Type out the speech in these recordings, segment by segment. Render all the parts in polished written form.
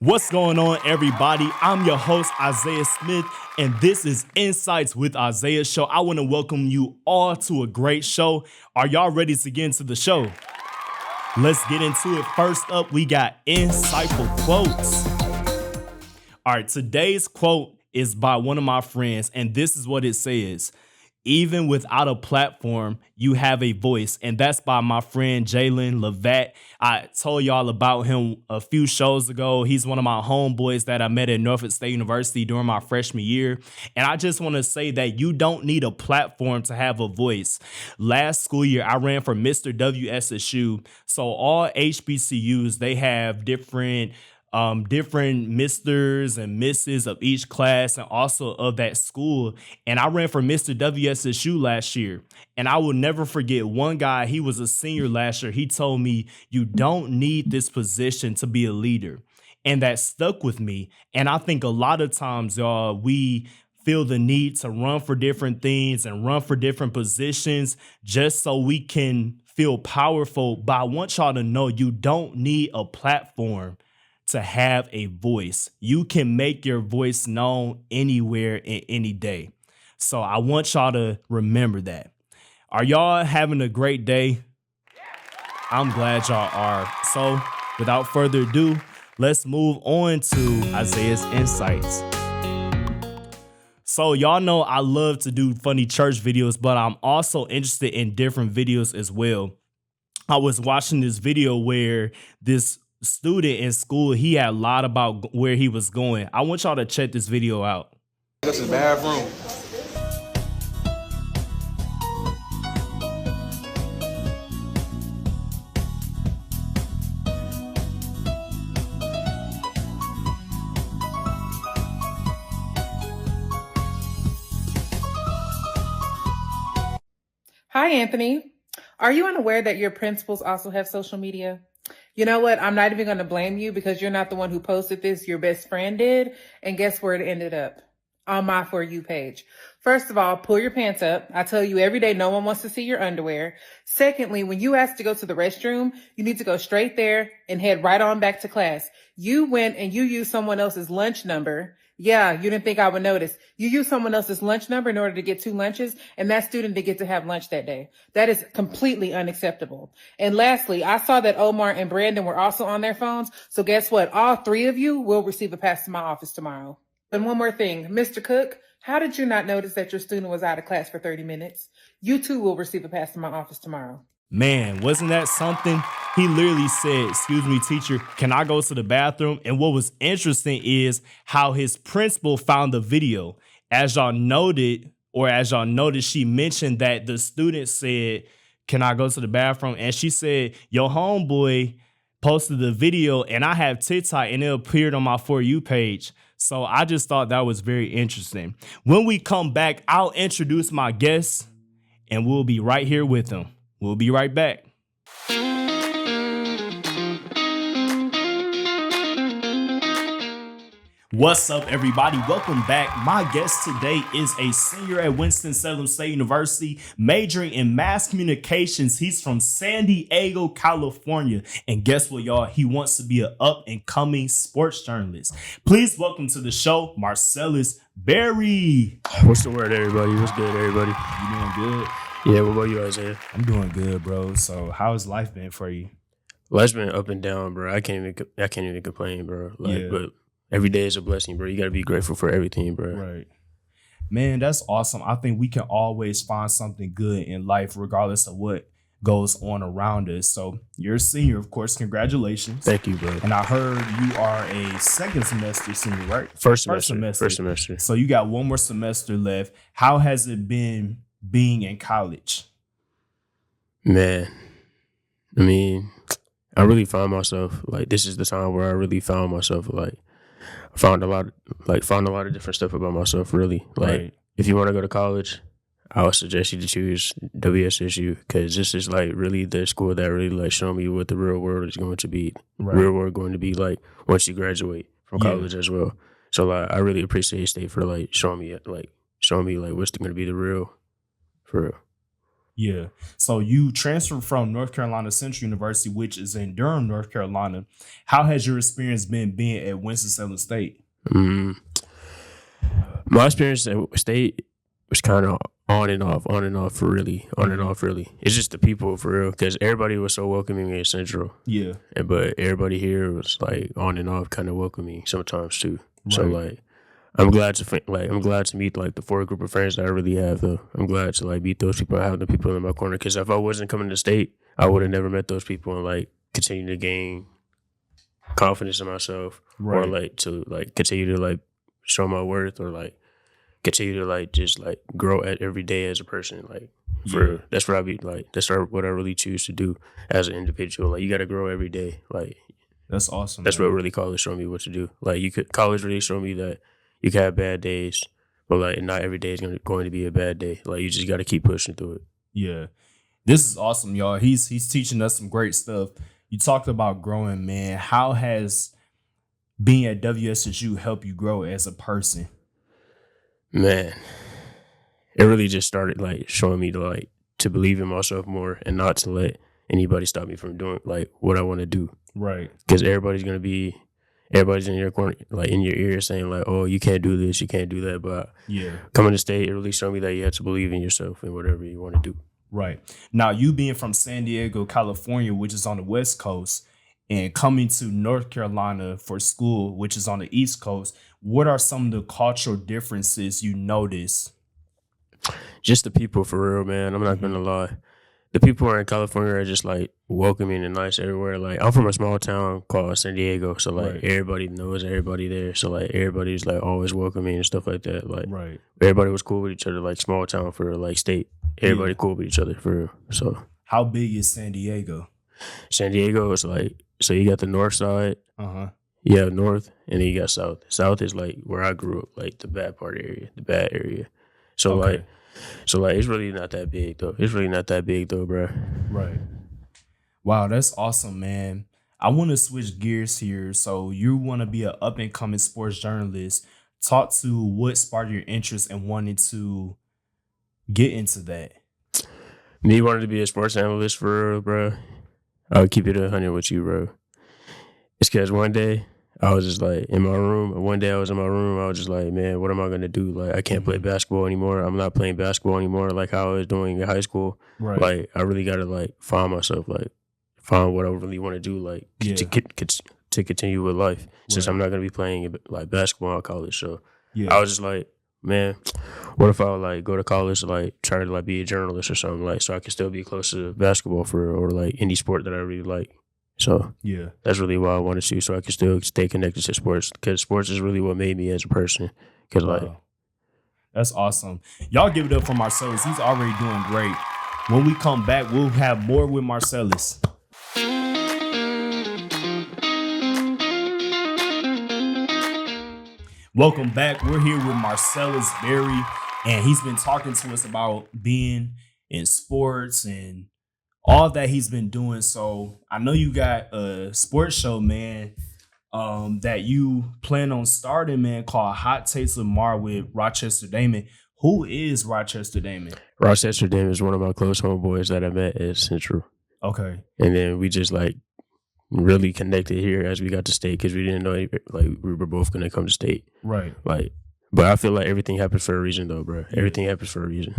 What's going on, everybody? I'm your host, Isaiah Smith, and this is Insights with Isaiah Show. I want to welcome you all to a great show. Are y'all ready to get into the show? Let's get into it. First up, we got insightful quotes. All right, today's quote is by one of my friends, and this is what it says. Even without a platform, you have a voice. And that's by my friend Jalen Levat. I told y'all about him a few shows ago. He's one of my homeboys that I met at Norfolk State University during my freshman year. And I just want to say that you don't need a platform to have a voice. Last school year, I ran for Mr. WSSU. So all HBCUs, they have different misters and misses of each class and also of that school. And I ran for Mr. WSSU last year. And I will never forget one guy, he was a senior last year. He told me, you don't need this position to be a leader. And that stuck with me. And I think a lot of times, y'all, we feel the need to run for different things and run for different positions just so we can feel powerful. But I want y'all to know you don't need a platform to have a voice. You can make your voice known anywhere and any day. So I want y'all to remember that. Are y'all having a great day? I'm glad y'all are. So without further ado, let's move on to Isaiah's Insights. So y'all know I love to do funny church videos, but I'm also interested in different videos as well. I was watching this video where this student in school, he had lied about where he was going. I want y'all to check this video out. Go to the bathroom. Hi, Anthony. Are you unaware that your principals also have social media? You know what? I'm not even going to blame you because you're not the one who posted this. Your best friend did. And guess where it ended up? On my For You page. First of all, pull your pants up. I tell you every day, no one wants to see your underwear. Secondly, when you ask to go to the restroom, you need to go straight there and head right on back to class. You went and you used someone else's lunch number. Yeah, you didn't think I would notice. You used someone else's lunch number in order to get 2 lunches, and that student didn't get to have lunch that day. That is completely unacceptable. And lastly, I saw that Omar and Brandon were also on their phones. So guess what? All 3 of you will receive a pass to my office tomorrow. And one more thing, Mr. Cook, how did you not notice that your student was out of class for 30 minutes? You too will receive a pass to my office tomorrow. Man, wasn't that something? He literally said, excuse me, teacher, can I go to the bathroom? And what was interesting is how his principal found the video. As y'all noted, she mentioned that the student said, can I go to the bathroom? And she said, your homeboy posted the video and I have TikTok and it appeared on my For You page. So I just thought that was very interesting. When we come back, I'll introduce my guests and we'll be right here with them. We'll be right back. What's up, everybody? Welcome back. My guest today is a senior at Winston-Salem State University, majoring in mass communications. He's from San Diego, California. And guess what, y'all? He wants to be an up-and-coming sports journalist. Please welcome to the show, Marcellus Berry. What's the word, everybody? What's good, everybody? You doing good? Yeah, what about you, Isaiah? I'm doing good, bro. So how's life been for you? Life's been up and down, bro. I can't even complain, bro. But every day is a blessing, bro. You got to be grateful for everything, bro. Right. Man, that's awesome. I think we can always find something good in life, regardless of what goes on around us. So you're a senior, of course. Congratulations. Thank you, bro. And I heard you are a second semester senior, right? First semester. So you got one more semester left. How has it been being in college? Man, I mean, I really found myself, like, this is the time where I really found myself, like, I found a lot of different stuff about myself, really. Like, right. If you want to go to college, I would suggest you to choose WSSU because this is, like, really the school that really, like, showed me what the real world is going to be. Right. Real world going to be, like, once you graduate from college as well. So, like, I really appreciate State for, like, showing me, like, what's going to be the real, for real. Yeah. So you transferred from North Carolina Central University, which is in Durham, North Carolina. How has your experience been being at Winston-Salem State? Mm. My experience at state was kind of on and off, really, on and off, really. It's just the people for real, because everybody was so welcoming at Central, Yeah. but everybody here was like on and off, kind of welcoming sometimes too. So Right. like, I'm glad to meet like the 4 group of friends that I really have though. I'm glad to like meet those people, have the people in my corner, because if I wasn't coming to state, I would have never met those people and like continue to gain confidence in myself, or Right. like to like continue to like show my worth, or like continue to like just like grow at every day as a person. Like Yeah. that's what I be like. What I really choose to do as an individual. Like you got to grow every day. Like That's awesome. that's man. what really college showed me what to do. Like college really showed me that you can have bad days, but like not every day is going to be a bad day. Like you just got to keep pushing through it. Yeah. This is awesome, y'all. He's teaching us some great stuff. You talked about growing, man. How has being at WSSU helped you grow as a person? Man, it really just started like showing me to believe in myself more, and not to let anybody stop me from doing like what I want to do. Right. Because everybody's in your corner, like in your ear, saying like, "Oh, you can't do this, you can't do that." But Yeah. coming to state, it really showed me that you have to believe in yourself and whatever you want to do. Right. Now, you being from San Diego, California, which is on the West Coast, and coming to North Carolina for school, which is on the East Coast, what are some of the cultural differences you notice? Just the people, for real, man. I'm not gonna lie. The people are in California are just like welcoming and nice everywhere. Like I'm from a small town called San Diego, so like Right. everybody knows everybody there. So like everybody's like always welcoming and stuff like that. Like Right. everybody was cool with each other. Like small town for like state, everybody Yeah. cool with each other for real. So How big is San Diego? San Diego is like, so you got the north side, Uh-huh. you have north, and then you got south. South is like where I grew up, like the bad part area, the bad area. So Okay. like it's really not that big though. It's really not that big though, bro. Right. Wow, that's awesome, man. I want to switch gears here. So you want to be an up and coming sports journalist. Talk to what sparked your interest in wanting to get into that. Me wanted to be a sports analyst for real, bro. I'll keep it 100 with you, bro. It's because one day I was just like in my room. One day I was in my room. I was just like, man, what am I gonna do? Like, I can't play basketball anymore. I'm not playing basketball anymore like how I was doing in high school. Right. Like, I really gotta like find myself, like find what I really want to do, like Yeah. to continue with life. Since Right. I'm not gonna be playing like basketball in college, so Yeah. I was just like, man, what if I would like go to college, like try to like be a journalist or something, like so I could still be close to basketball or like any sport that I really like. So Yeah. that's really why I wanted to, so I could still stay connected to sports, because sports is really what made me as a person. Because like, Wow. That's awesome. Y'all give it up for Marcellus. He's already doing great. When we come back, we'll have more with Marcellus. Welcome back. We're here with Marcellus Berry, and he's been talking to us about being in sports and all that he's been doing. So I know you got a sports show, man, that you plan on starting, man, called Hot Takes with Mar with Rochester Damon. Who is Rochester Damon? Rochester Dam is one of my close homeboys that I met at Central, Okay. and then we just like really connected here as we got to state, because we didn't know like we were both gonna come to state. Right. Like, but I feel like everything happens for a reason, though, bro. Everything happens for a reason.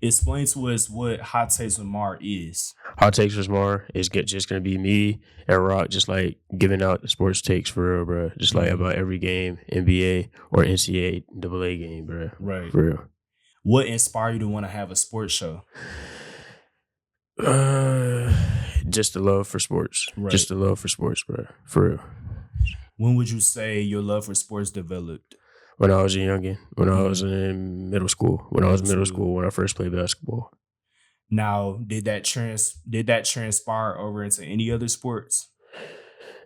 Explain to us what Hot Takes with Mar is. Hot takes was more is just gonna be me and Rock just like giving out the sports takes for real, bro. Just like about every game, NBA or NCAA AA game, bro. Right. For real. What inspired you to want to have a sports show? Just the love for sports. Right. Just the love for sports, bro. For real. When would you say your love for sports developed? When I was a youngin, when I was in middle school, when I first played basketball. Now, did that transpire over into any other sports?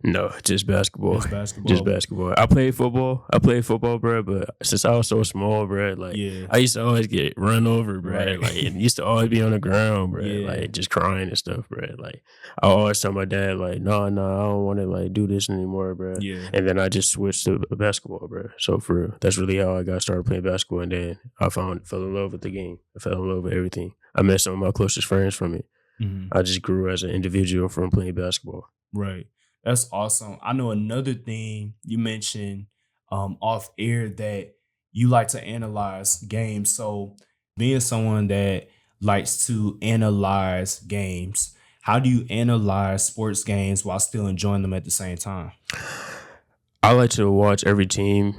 No, just basketball. Just basketball. Just basketball. I played football, bro. But since I was so small, bro, like Yeah. I used to always get run over, bro. Right. Like and used to always be on the ground, bro. Yeah. Like just crying and stuff, bro. Like I always tell my dad, like, no, I don't want to like do this anymore, bro. Yeah. And then I just switched to basketball, bro. So for real, that's really how I got started playing basketball. And then I fell in love with the game. I fell in love with everything. I met some of my closest friends from it. Mhm. I just grew as an individual from playing basketball. Right. That's awesome. I know another thing you mentioned off air that you like to analyze games. So being someone that likes to analyze games, how do you analyze sports games while still enjoying them at the same time? I like to watch every team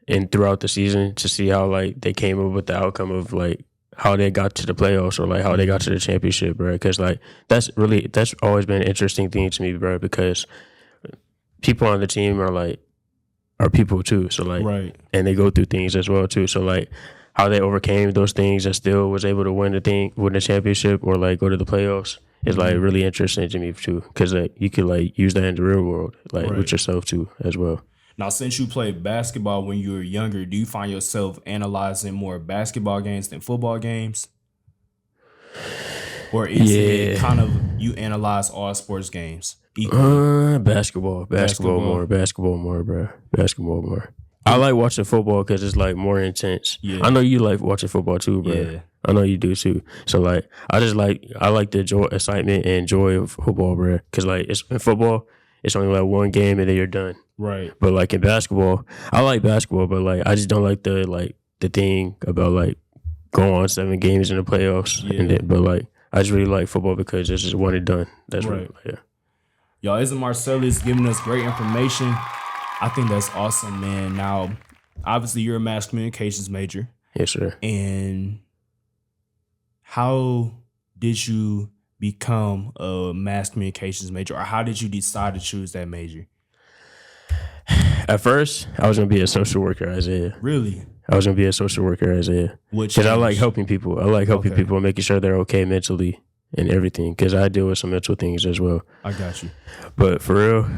and throughout the season to see how like they came up with the outcome of like how they got to the playoffs or like how they got to the championship, bro. Because like that's always been an interesting thing to me, bro. Because people on the team are people too. So like, Right. and they go through things as well too. So like how they overcame those things and still was able to win the championship or like go to the playoffs is like really interesting to me too. Because like you could like use that in the real world, like Right. with yourself too as well. Now, since you played basketball when you were younger, do you find yourself analyzing more basketball games than football games? Or is it kind of you analyze all sports games equally? Basketball more, bro. Basketball more. I like watching football because it's like more intense. Yeah. I know you like watching football too, bro. Yeah. I know you do too. So like, I like the excitement and joy of football, bro. Because like in football, it's only like one game and then you're done. Right. But like in basketball, I like basketball, but like I just don't like the thing about like going on 7 games in the playoffs. Yeah. And then, but like I just really like football because it's just one and done. That's Right. yeah. Y'all, isn't Marcellus giving us great information? I think that's awesome, man. Now, obviously, you're a mass communications major. Yes, sir. And how did you become a mass communications major, or how did you decide to choose that major? At first, I was gonna be a social worker, Isaiah. Really? I was gonna be a social worker, Isaiah. Which Because I like helping people. I like helping Okay. people, making sure they're okay mentally and everything. Because I deal with some mental things as well. I got you. But for real,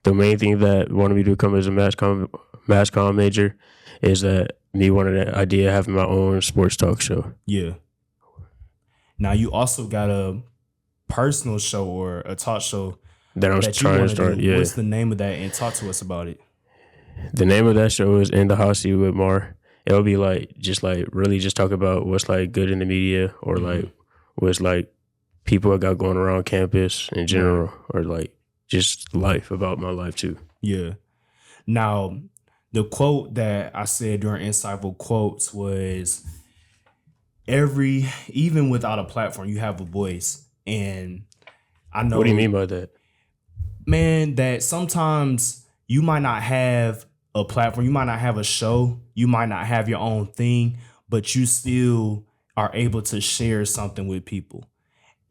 the main thing that wanted me to become as a mass comm major is that me wanted the idea of having my own sports talk show. Yeah. Now you also got a personal show or a talk show That I'm that you trying to want to start. do. Yeah. What's the name of that? And talk to us about it. The name of that show is In the Hot Seat with Mar. It'll be like really just talk about what's like good in the media or like what's like people I got going around campus in general or like just life about my life too. Yeah. Now, the quote that I said during Insightful Quotes was even without a platform, you have a voice. And I know. What do you mean by that? Man, that sometimes you might not have a platform, you might not have a show, you might not have your own thing, but you still are able to share something with people.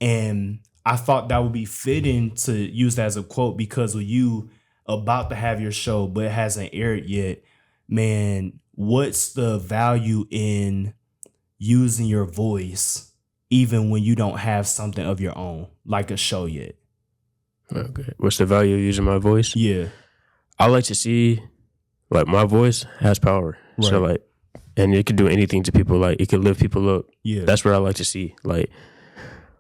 And I thought that would be fitting to use that as a quote because of you about to have your show, but it hasn't aired yet. Man, what's the value in using your voice even when you don't have something of your own, like a show yet? Okay. What's the value of using my voice? Yeah. I like to see like my voice has power. So Right. like and it could do anything to people. Like it could lift people up. Yeah. That's what I like to see. Like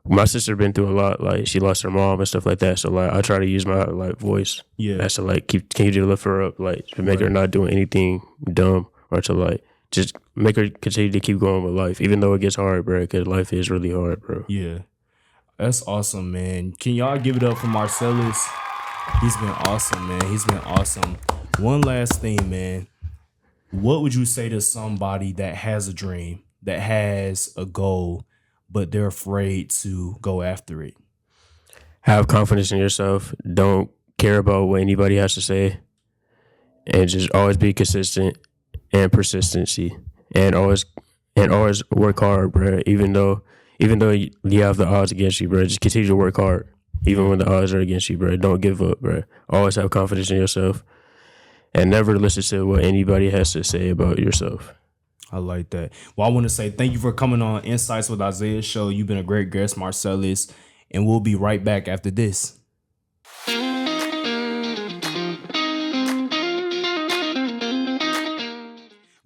my sister been through a lot. Like she lost her mom and stuff like that. So like I try to use my like voice. Yeah. As to like continue to lift her up. Like to make her Right. not doing anything dumb or to like just make her continue to keep going with life, even though it gets hard, bro. Because life is really hard, bro. Yeah. That's awesome, man. Can y'all give it up for Marcellus? He's been awesome, man. He's been awesome. One last thing, man. What would you say to somebody that has a dream, that has a goal, but they're afraid to go after it? Have confidence in yourself. Don't care about what anybody has to say, and just always be consistent and persistency, and always work hard, bro. Even though you have the odds against you, bro, just continue to work hard, even when the odds are against you, bro. Don't give up, bro. Always have confidence in yourself, and never listen to what anybody has to say about yourself. I like that. Well, I want to say thank you for coming on Insights with Isaiah show. You've been a great guest, Marcellus, and we'll be right back after this.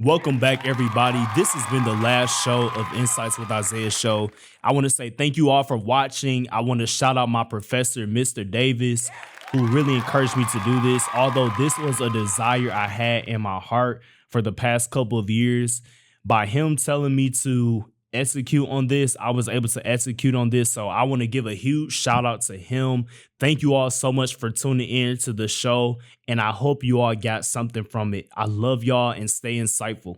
Welcome back, everybody. This has been the last show of Insights with Isaiah show. I want to say thank you all for watching. I want to shout out my professor, Mr. Davis, who really encouraged me to do this. Although this was a desire I had in my heart for the past couple of years, by him telling me to execute on this, I was able to execute on this. So I want to give a huge shout out to him. Thank you all so much for tuning in to the show, and I hope you all got something from it. I love y'all and stay insightful.